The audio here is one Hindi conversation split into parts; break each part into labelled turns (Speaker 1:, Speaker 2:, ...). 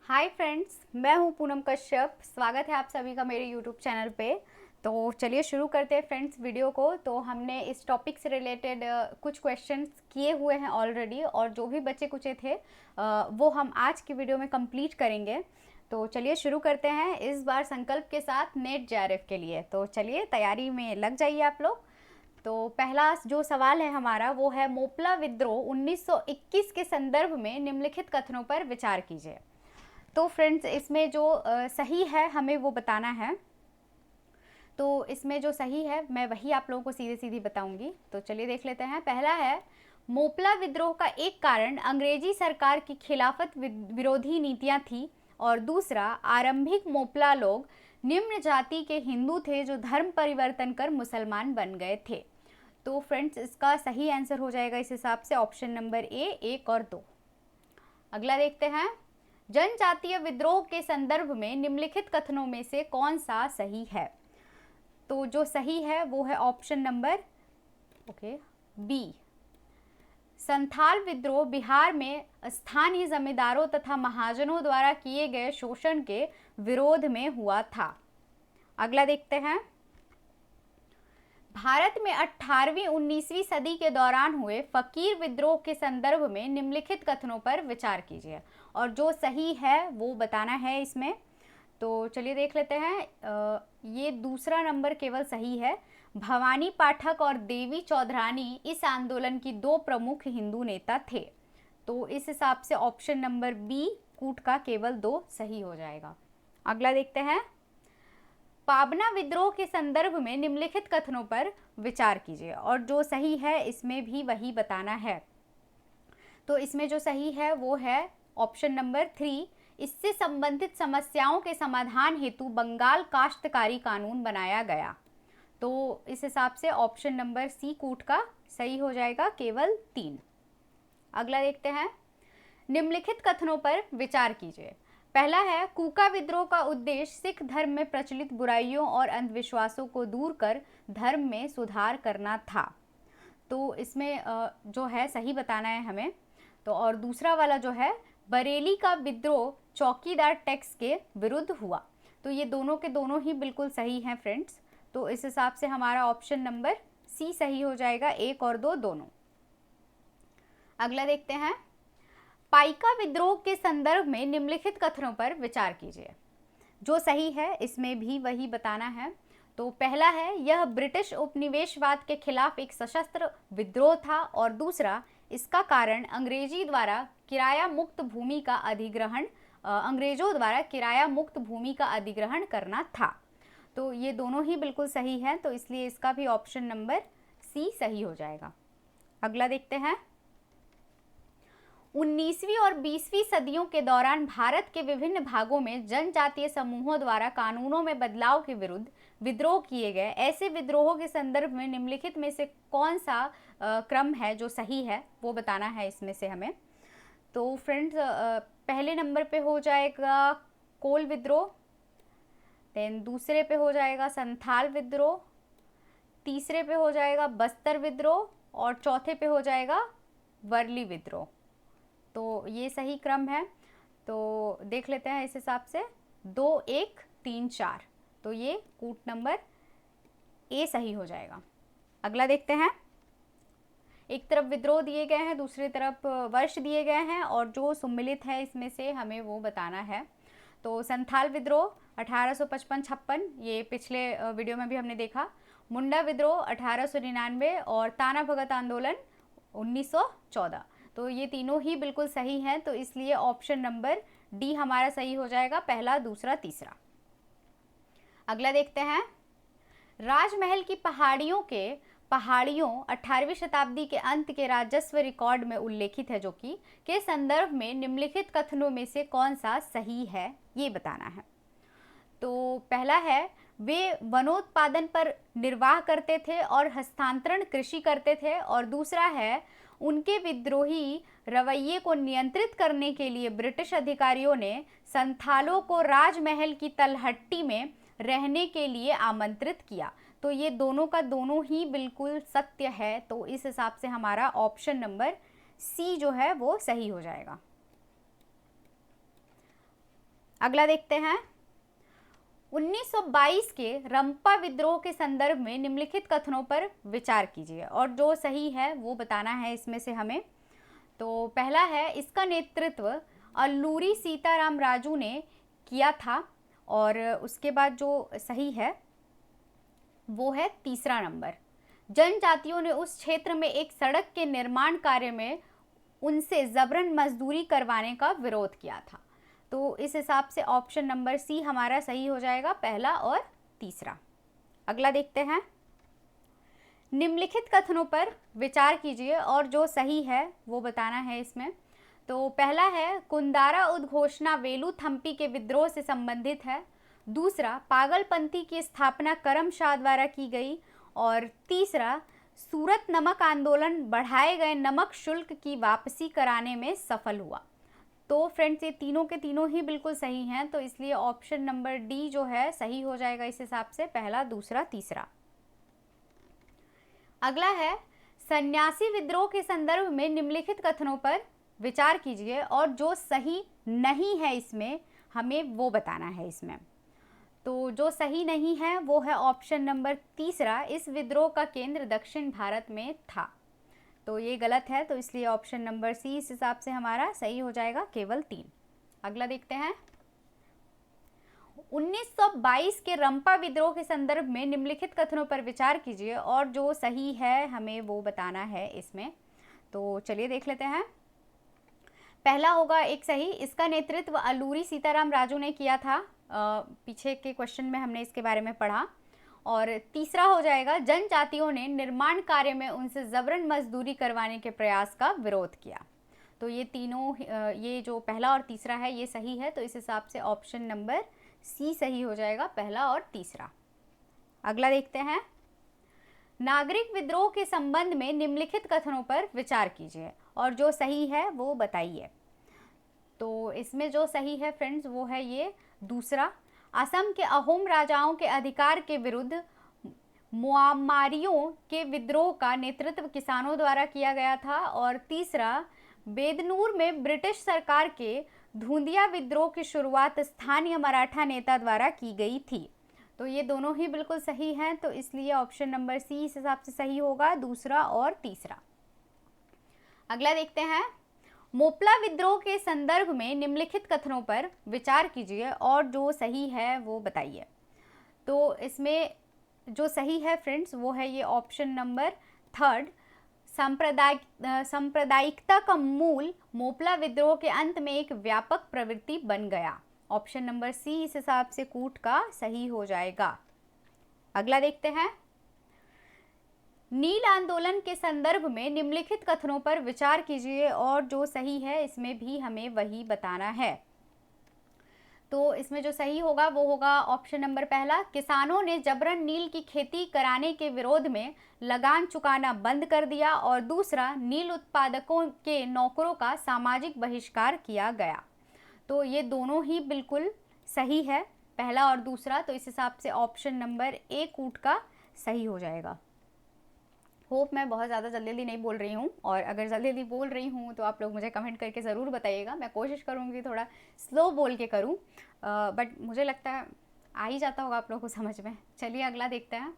Speaker 1: हाय फ्रेंड्स, मैं हूं पूनम कश्यप। स्वागत है आप सभी का मेरे यूट्यूब चैनल पे। तो चलिए शुरू करते हैं फ्रेंड्स वीडियो को। तो हमने इस टॉपिक से रिलेटेड कुछ क्वेश्चंस किए हुए हैं ऑलरेडी, और जो भी बचे कुचे थे वो हम आज की वीडियो में कंप्लीट करेंगे। तो चलिए शुरू करते हैं, इस बार संकल्प के साथ नेट जेआरएफ के लिए। तो चलिए तैयारी में लग जाइए आप लोग। तो पहला जो सवाल है हमारा वो है, मोपला विद्रोह 1921 के संदर्भ में निम्नलिखित कथनों पर विचार कीजिए। तो फ्रेंड्स इसमें जो सही है हमें वो बताना है। तो इसमें जो सही है मैं वही आप लोगों को सीधे सीधी बताऊंगी। तो चलिए देख लेते हैं। पहला है, मोपला विद्रोह का एक कारण अंग्रेजी सरकार की खिलाफत विरोधी नीतियां थी, और दूसरा, आरंभिक मोपला लोग निम्न जाति के हिंदू थे जो धर्म परिवर्तन कर मुसलमान बन गए थे। तो फ्रेंड्स इसका सही आंसर हो जाएगा इस हिसाब से ऑप्शन नंबर ए, 1 और 2। अगला देखते हैं, जनजातीय विद्रोह के संदर्भ में निम्नलिखित कथनों में से कौन सा सही है। तो जो सही है वो है ऑप्शन नंबर बी। संथाल विद्रोह बिहार में स्थानीय जमींदारों तथा महाजनों द्वारा किए गए शोषण के विरोध में हुआ था। अगला देखते हैं, भारत में 18वीं-19वीं सदी के दौरान हुए फकीर विद्रोह के संदर्भ में निम्नलिखित कथनों पर विचार कीजिए, और जो सही है वो बताना है इसमें। तो चलिए देख लेते हैं। ये दूसरा नंबर केवल सही है। भवानी पाठक और देवी चौधरानी इस आंदोलन की दो प्रमुख हिंदू नेता थे। तो इस हिसाब से ऑप्शन नंबर बी, कूट का केवल 2 सही हो जाएगा। अगला देखते हैं, पाबना विद्रोह के संदर्भ में निम्नलिखित कथनों पर विचार कीजिए, और जो सही है इसमें भी वही बताना है। तो इसमें जो सही है वो है ऑप्शन नंबर 3। इससे संबंधित समस्याओं के समाधान हेतु बंगाल काश्तकारी कानून बनाया गया। तो इस हिसाब से ऑप्शन नंबर सी, कूट का सही हो जाएगा, केवल 3। अगला देखते हैं, निम्नलिखित कथनों पर विचार कीजिए। पहला है, कूका विद्रोह का उद्देश्य सिख धर्म में प्रचलित बुराइयों और अंधविश्वासों को दूर कर धर्म में सुधार करना था। तो इसमें जो है सही बताना है हमें। तो और दूसरा वाला जो है, बरेली का विद्रोह चौकीदार टैक्स के विरुद्ध हुआ। तो ये दोनों के दोनों ही बिल्कुल सही हैं फ्रेंड्स। तो इस हिसाब से हमारा ऑप्शन नंबर सी सही हो जाएगा, 1 और 2 दोनों। अगला देखते हैं, पाइका विद्रोह के संदर्भ में निम्नलिखित कथनों पर विचार कीजिए। जो सही है इसमें भी वही बताना है। तो पहला है, यह ब्रिटिश उपनिवेशवाद के खिलाफ एक सशस्त्र विद्रोह था, और दूसरा, इसका कारण अंग्रेजों द्वारा किराया मुक्त भूमि का अधिग्रहण करना था। तो ये दोनों ही बिल्कुल सही हैं, तो इसलिए इसका भी ऑप्शन नंबर सी सही हो जाएगा। अगला देखते हैं, 19वीं और 20वीं सदियों के दौरान भारत के विभिन्न भागों में जनजातीय समूहों द्वारा कानूनों में बदलाव के विरुद्ध विद्रोह किए गए। ऐसे विद्रोहों के संदर्भ में निम्नलिखित में से कौन सा क्रम है जो सही है वो बताना है इसमें से हमें। तो फ्रेंड्स पहले नंबर पे हो जाएगा कोल विद्रोह, देन दूसरे पे हो जाएगा संथाल विद्रोह, तीसरे पे हो जाएगा बस्तर विद्रोह, और चौथे पे हो जाएगा वर्ली विद्रोह। तो ये सही क्रम है। तो देख लेते हैं इस हिसाब से 2, 1, 3, 4। तो ये कूट नंबर ए सही हो जाएगा। अगला देखते हैं, एक तरफ विद्रोह दिए गए हैं, दूसरी तरफ वर्ष दिए गए हैं, और जो सम्मिलित है इसमें से हमें वो बताना है। तो संथाल विद्रोह 1855-56, ये पिछले वीडियो में भी हमने देखा। मुंडा विद्रोह 1899, और ताना भगत आंदोलन 1914। तो ये तीनों ही बिल्कुल सही हैं, तो इसलिए ऑप्शन नंबर डी हमारा सही हो जाएगा, पहला, दूसरा, तीसरा। अगला देखते हैं, राजमहल की पहाड़ियों 18वीं शताब्दी के अंत के राजस्व रिकॉर्ड में उल्लेखित है, जो कि के संदर्भ में निम्नलिखित कथनों में से कौन सा सही है ये बताना है। तो पहला है, वे वनोत्पादन पर निर्वाह करते थे और हस्तांतरण कृषि करते थे, और दूसरा है, उनके विद्रोही रवैये को नियंत्रित करने के लिए ब्रिटिश अधिकारियों ने संथालों को राजमहल की तलहट्टी में रहने के लिए आमंत्रित किया। तो ये दोनों का दोनों ही बिल्कुल सत्य है। तो इस हिसाब से हमारा ऑप्शन नंबर सी जो है वो सही हो जाएगा। अगला देखते हैं। 1922 के रंपा विद्रोह के संदर्भ में निम्नलिखित कथनों पर विचार कीजिए और जो सही है वो बताना है इसमें से हमें। तो पहला है, इसका नेतृत्व अल्लूरी सीताराम राजू ने किया था, और उसके बाद जो सही है वो है तीसरा नंबर, जनजातियों ने उस क्षेत्र में एक सड़क के निर्माण कार्य में उनसे जबरन मजदूरी करवाने का विरोध किया था। तो इस हिसाब से ऑप्शन नंबर सी हमारा सही हो जाएगा, पहला और तीसरा। अगला देखते हैं। निम्नलिखित कथनों पर विचार कीजिए और जो सही है वो बताना है इसमें। तो पहला है, कुंदारा उद्घोषणा वेलुथम्पी के विद्रोह से संबंधित है। दूसरा, पागलपंथी की स्थापना करम शाह द्वारा की गई। और तीसरा, सूरत नमक आंदोलन बढ़ाए गए नमक शुल्क की वापसी कराने में सफल हुआ। तो फ्रेंड्स ये तीनों के तीनों ही बिल्कुल सही हैं, तो इसलिए ऑप्शन नंबर डी जो है सही हो जाएगा इस हिसाब से, पहला, दूसरा, तीसरा। अगला है, सन्यासी विद्रोह के संदर्भ में निम्नलिखित कथनों पर विचार कीजिए और जो सही नहीं है इसमें हमें वो बताना है इसमें। तो जो सही नहीं है वो है ऑप्शन नंबर तीसरा, इस विद्रोह का केंद्र दक्षिण भारत में था। तो ये गलत है, तो इसलिए ऑप्शन नंबर सी इस हिसाब से हमारा सही हो जाएगा, केवल 3। अगला देखते हैं। 1922 के रंपा विद्रोह के संदर्भ में निम्नलिखित कथनों पर विचार कीजिए और जो सही है हमें वो बताना है इसमें। तो चलिए देख लेते हैं। पहला होगा एक सही, इसका नेतृत्व अल्लूरी सीताराम राजू ने किया था। पीछे के क्वेश्चन में हमने इसके बारे में पढ़ा। और तीसरा हो जाएगा, जनजातियों ने निर्माण कार्य में उनसे जबरन मजदूरी करवाने के प्रयास का विरोध किया। तो ये तीनों, ये जो पहला और तीसरा है ये सही है, तो इस हिसाब से ऑप्शन नंबर सी सही हो जाएगा, पहला और तीसरा। अगला देखते हैं। नागरिक विद्रोह के संबंध में निम्नलिखित कथनों पर विचार कीजिए और जो सही है वो बताइए। तो इसमें जो सही है फ्रेंड्स वो है ये दूसरा, असम के अहोम राजाओं के अधिकार के विरुद्ध मुआमारियों के विद्रोह का नेतृत्व किसानों द्वारा किया गया था। और तीसरा, बेदनूर में ब्रिटिश सरकार के धूंधिया विद्रोह की शुरुआत स्थानीय मराठा नेता द्वारा की गई थी। तो ये दोनों ही बिल्कुल सही हैं, तो इसलिए ऑप्शन नंबर सी इस हिसाब से सही होगा, दूसरा और तीसरा। अगला देखते हैं। मोपला विद्रोह के संदर्भ में निम्नलिखित कथनों पर विचार कीजिए और जो सही है वो बताइए। तो इसमें जो सही है फ्रेंड्स वो है ये ऑप्शन नंबर थर्ड, सांप्रदायिकता का मूल मोपला विद्रोह के अंत में एक व्यापक प्रवृत्ति बन गया। ऑप्शन नंबर सी इस हिसाब से कूट का सही हो जाएगा। अगला देखते हैं। नील आंदोलन के संदर्भ में निम्नलिखित कथनों पर विचार कीजिए और जो सही है इसमें भी हमें वही बताना है। तो इसमें जो सही होगा वो होगा ऑप्शन नंबर पहला, किसानों ने जबरन नील की खेती कराने के विरोध में लगान चुकाना बंद कर दिया। और दूसरा, नील उत्पादकों के नौकरों का सामाजिक बहिष्कार किया गया। तो ये दोनों ही बिल्कुल सही है, पहला और दूसरा, तो इस हिसाब से ऑप्शन नंबर ए कूट का सही हो जाएगा। होप मैं बहुत ज़्यादा जल्दी जल्दी नहीं बोल रही हूँ, और अगर जल्दी जल्दी बोल रही हूँ तो आप लोग मुझे कमेंट करके ज़रूर बताइएगा। मैं कोशिश करूँगी थोड़ा स्लो बोल के करूँ, बट मुझे लगता है आ ही जाता होगा आप लोगों को समझ में। चलिए अगला देखते हैं।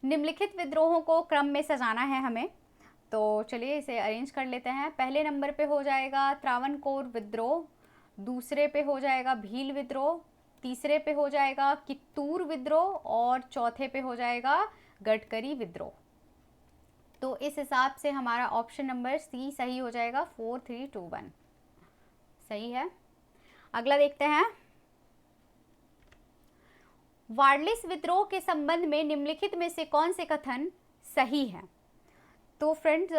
Speaker 1: निम्नलिखित विद्रोहों को क्रम में सजाना है हमें, तो चलिए इसे अरेंज कर लेते हैं। पहले नंबर पे हो जाएगा त्रावणकोर विद्रोह, दूसरे पे हो जाएगा भील विद्रोह, तीसरे पे हो जाएगा कित्तूर विद्रोह और चौथे पे हो जाएगा गडकरी विद्रोह। तो इस हिसाब से हमारा ऑप्शन नंबर सी सही हो जाएगा, 4, 3, 2, 1 सही है। अगला देखते हैं। वार्लिस विद्रोह के संबंध में निम्नलिखित में से कौन से कथन सही है? तो फ्रेंड्स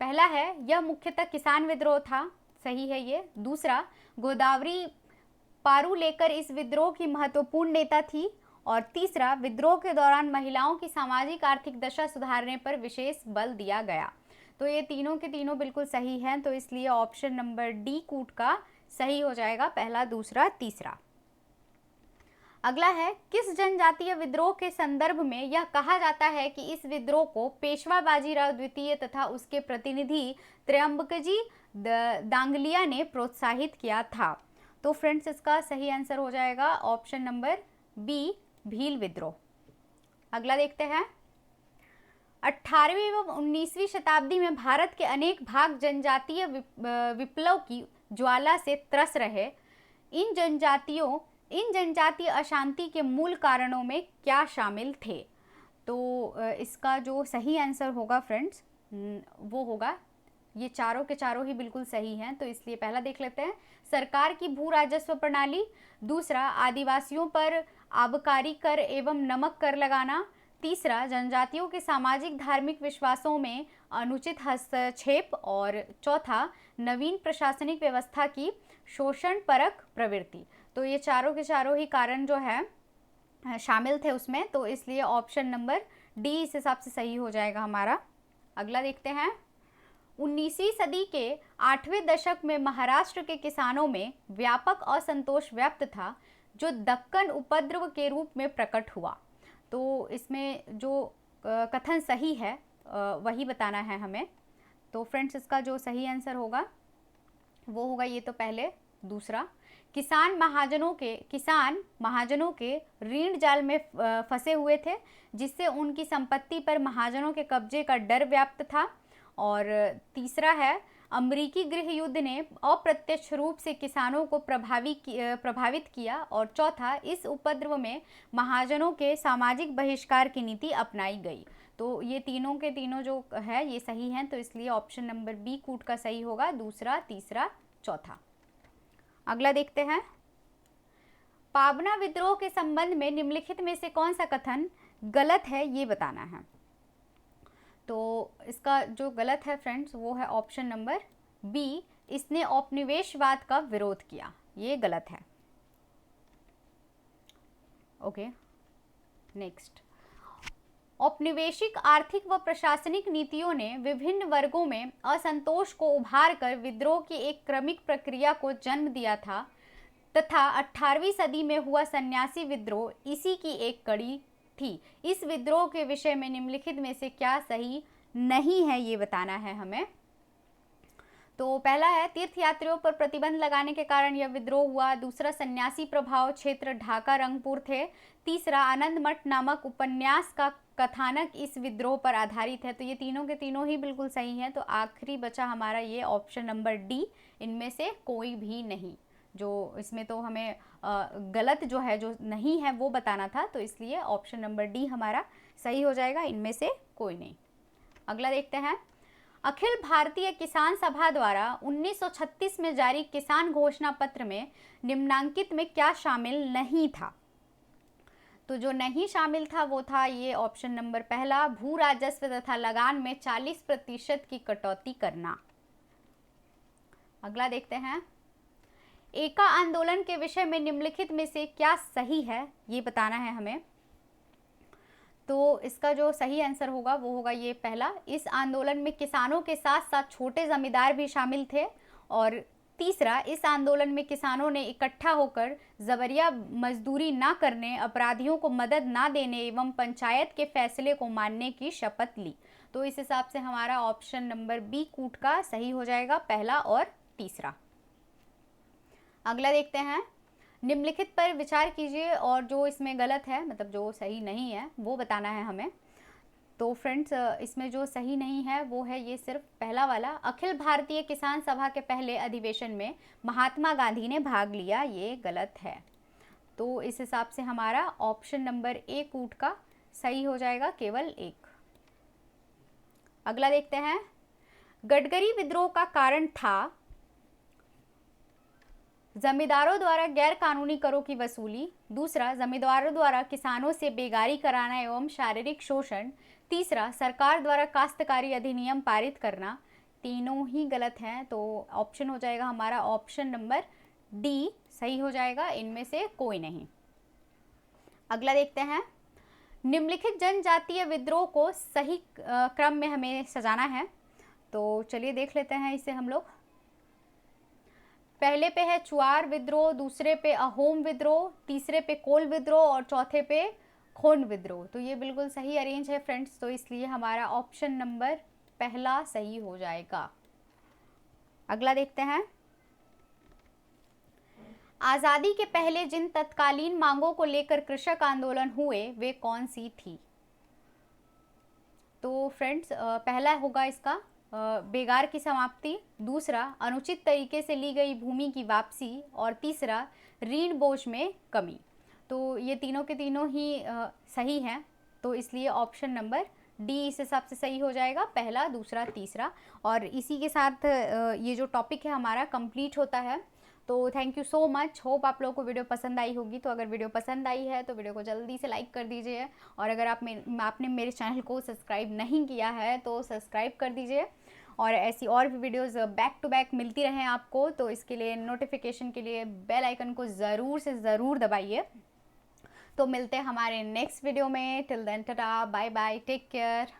Speaker 1: पहला है, यह मुख्यतः किसान विद्रोह था, सही है ये। दूसरा, गोदावरी पारू लेकर इस विद्रोह की महत्वपूर्ण नेता थी। और तीसरा, विद्रोह के दौरान महिलाओं की सामाजिक आर्थिक दशा सुधारने पर विशेष बल दिया गया। तो ये तीनों के तीनों बिल्कुल सही हैं, तो इसलिए ऑप्शन नंबर डी कूट का सही हो जाएगा, पहला, दूसरा, तीसरा। अगला है, किस जनजातीय विद्रोह के संदर्भ में यह कहा जाता है कि इस विद्रोह को पेशवा बाजीराव द्वितीय तथा उसके प्रतिनिधि त्र्यंबकजी दांगलिया ने प्रोत्साहित किया था? तो फ्रेंड्स इसका सही आंसर हो जाएगा ऑप्शन नंबर बी, भील विद्रोह। अगला देखते हैं। 18वीं एवं 19वीं शताब्दी में भारत के अनेक भाग जनजातीय विप्लव की ज्वाला से त्रस रहे। इन जनजातीय अशांति के मूल कारणों में क्या शामिल थे? तो इसका जो सही आंसर होगा फ्रेंड्स वो होगा, ये चारों के चारों ही बिल्कुल सही हैं, तो इसलिए पहला देख लेते हैं, सरकार की भू राजस्व प्रणाली। दूसरा, आदिवासियों पर आबकारी कर एवं नमक कर लगाना। तीसरा, जनजातियों के सामाजिक धार्मिक विश्वासों में अनुचित हस्तक्षेप। और चौथा, नवीन प्रशासनिक व्यवस्था की शोषण परक प्रवृत्ति। तो ये चारों के चारों ही कारण जो है शामिल थे उसमें, तो इसलिए ऑप्शन नंबर डी इस हिसाब से सही हो जाएगा हमारा। अगला देखते हैं। 19वीं सदी के 8वें दशक में महाराष्ट्र के किसानों में व्यापक असंतोष व्याप्त था, जो दक्कन उपद्रव के रूप में प्रकट हुआ। तो इसमें जो कथन सही है वही बताना है हमें। तो फ्रेंड्स इसका जो सही आंसर होगा वो होगा ये तो पहले दूसरा, किसान महाजनों के ऋण जाल में फंसे हुए थे, जिससे उनकी संपत्ति पर महाजनों के कब्जे का डर व्याप्त था। और तीसरा है, अमेरिकी गृह युद्ध ने अप्रत्यक्ष रूप से किसानों को प्रभावित किया। और चौथा, इस उपद्रव में महाजनों के सामाजिक बहिष्कार की नीति अपनाई गई। तो ये तीनों के तीनों जो है ये सही हैं, तो इसलिए ऑप्शन नंबर बी कूट का सही होगा, दूसरा, तीसरा, चौथा। अगला देखते हैं। पाबना विद्रोह के संबंध में निम्नलिखित में से कौन सा कथन गलत है, ये बताना है। तो इसका जो गलत है फ्रेंड्स वो है ऑप्शन नंबर बी, इसने औपनिवेशवाद का विरोध किया, ये गलत है। Okay, next. औपनिवेशिक आर्थिक व प्रशासनिक नीतियों ने विभिन्न वर्गों में असंतोष को उभार कर विद्रोह की एक क्रमिक प्रक्रिया को जन्म दिया था, तथा 18वीं सदी में हुआ सन्यासी विद्रोह इसी की एक कड़ी थी। इस विद्रोह के विषय में निम्नलिखित में से क्या सही नहीं है, ये बताना है हमें। तो पहला है, तीर्थयात्रियों पर प्रतिबंध लगाने के कारण यह विद्रोह हुआ। दूसरा, सन्यासी प्रभाव क्षेत्र ढाका रंगपुर थे। तीसरा, आनंद मठ नामक उपन्यास का कथानक इस विद्रोह पर आधारित है। तो ये तीनों के तीनों ही बिल्कुल सही हैं। तो आखिरी बचा हमारा ये ऑप्शन नंबर डी, इनमें से कोई भी नहीं। जो इसमें तो हमें गलत जो है जो नहीं है वो बताना था, तो इसलिए ऑप्शन नंबर डी हमारा सही हो जाएगा, इनमें से कोई नहीं। अगला देखते हैं। अखिल भारतीय किसान सभा द्वारा 1936 में जारी किसान घोषणा पत्र में निम्नांकित में क्या शामिल नहीं था? तो जो नहीं शामिल था वो था ये ऑप्शन नंबर पहला, भू राजस्व तथा लगान में 40% की कटौती करना। अगला देखते हैं। एका आंदोलन के विषय में निम्नलिखित में से क्या सही है, ये बताना है हमें। तो इसका जो सही आंसर होगा वो होगा ये पहला, इस आंदोलन में किसानों के साथ साथ छोटे जमींदार भी शामिल थे। और तीसरा, इस आंदोलन में किसानों ने इकट्ठा होकर जबरिया मजदूरी ना करने, अपराधियों को मदद ना देने एवं पंचायत के फैसले को मानने की शपथ ली। तो इस हिसाब से हमारा ऑप्शन नंबर बी कूट का सही हो जाएगा, पहला और तीसरा। अगला देखते हैं। निम्नलिखित पर विचार कीजिए और जो इसमें गलत है, मतलब जो सही नहीं है, वो बताना है हमें। तो फ्रेंड्स इसमें जो सही नहीं है वो है ये सिर्फ पहला वाला, अखिल भारतीय किसान सभा के पहले अधिवेशन में महात्मा गांधी ने भाग लिया, ये गलत है। तो इस हिसाब से हमारा ऑप्शन नंबर ए कूट का सही हो जाएगा, केवल एक। अगला देखते हैं। गडकरी विद्रोह का कारण था जमींदारों द्वारा गैर कानूनी करों की वसूली। दूसरा, जमींदारों द्वारा किसानों से बेगारी कराना एवं शारीरिक शोषण। तीसरा, सरकार द्वारा काश्तकारी अधिनियम पारित करना। तीनों ही गलत हैं, तो ऑप्शन हो जाएगा हमारा ऑप्शन नंबर डी सही हो जाएगा, इनमें से कोई नहीं। अगला देखते हैं। निम्नलिखित जनजातीय विद्रोह को सही क्रम में हमें सजाना है, तो चलिए देख लेते हैं इसे हम लोग। पहले पे है चुआर विद्रोह, दूसरे पे अहोम विद्रोह, तीसरे पे कोल विद्रोह और चौथे पे खोंड विद्रोह। तो ये बिल्कुल सही अरेंज है फ्रेंड्स, तो इसलिए हमारा ऑप्शन नंबर पहला सही हो जाएगा। अगला देखते हैं। आज़ादी के पहले जिन तत्कालीन मांगों को लेकर कृषक आंदोलन हुए वे कौन सी थी? तो फ्रेंड्स, पहला होगा इसका बेगार की समाप्ति, दूसरा अनुचित तरीके से ली गई भूमि की वापसी, और तीसरा ऋण बोझ में कमी। तो ये तीनों के तीनों ही सही हैं, तो इसलिए ऑप्शन नंबर डी इस हिसाब से सही हो जाएगा, पहला, दूसरा, तीसरा। और इसी के साथ ये जो टॉपिक है हमारा कंप्लीट होता है। तो thank you so much, hope आप लोगों को वीडियो पसंद आई होगी। तो अगर वीडियो पसंद आई है तो वीडियो को जल्दी से लाइक कर दीजिए, और अगर आपने मेरे चैनल को सब्सक्राइब नहीं किया है तो सब्सक्राइब कर दीजिए, और ऐसी और भी वीडियोस बैक टू बैक मिलती रहें आपको। तो इसके लिए नोटिफिकेशन के लिए बेल आइकन को ज़रूर से ज़रूर दबाइए। तो मिलते हैं हमारे नेक्स्ट वीडियो में। Till then tata, bye bye, take care.